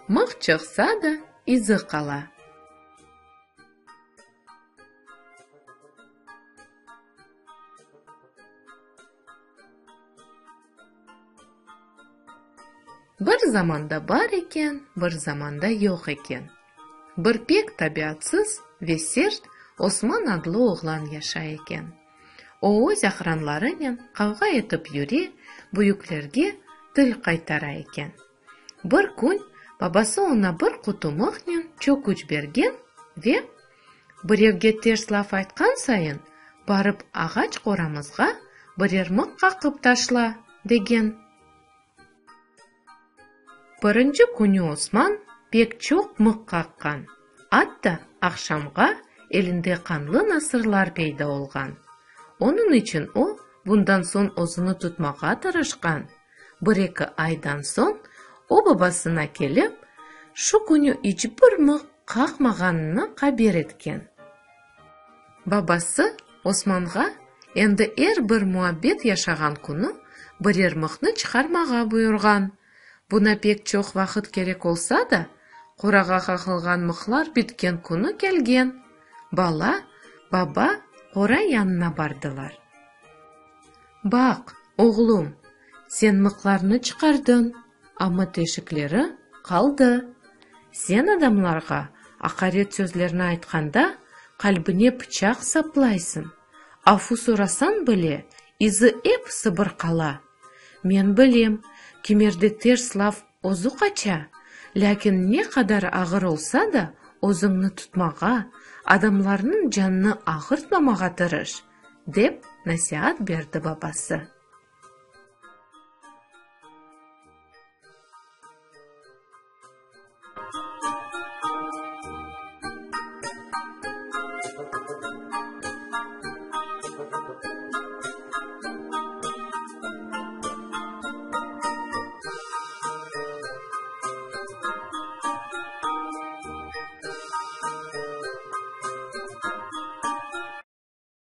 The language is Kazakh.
Мық чықса да, изі қала. Бір заманда бар екен, бір заманда жоқ екен. Бір пек табиатсыз, весерт Осман адлы оғлан яша екен. О өз ақранларымен қавға етіп юре, бұйыклерге тіл қайтара екен. Бір күн бабасы ona бір құты мықнен чөкіч берген ве біреуге терс лаф айтқан сайын барып ағач қорамызға бірер мық қақып ташла деген. Бірінші күні Осман пек чоқ мық қаққан. Атта ақшамға елінде қанлы насырлар пейда олған. Оның үшін о, бұндан сон озыны тұтмаға тырышқан. Бір-екі айдан сон о бабасына келіп, шу күні ичбір мық қақмағанына қабер еткен. Бабасы Османға енді бір муабет яшаған күні бірер мықны чықармаға бұйырған. Бұна пек чоқ вақыт керек олса да, қораға қақылған мықлар біткен күні келген. Бала, баба қора янына бардылар. Бақ, оғлым, сен мықларны чықардың, ама тешіклері қалды. Сен адамларға ақарет сөзлерін айтқанда, қалбіне пычақ саплайсың. Афу сұрасан біле, изі еп сыбыр қала. Мен білем, кемерде терс лаф озу қача, ләкин не қадар ағыр олса да, озыңны тұтмаға, адамларының жанны ағыртмамаға тырыш, деп насихат берді бабасы.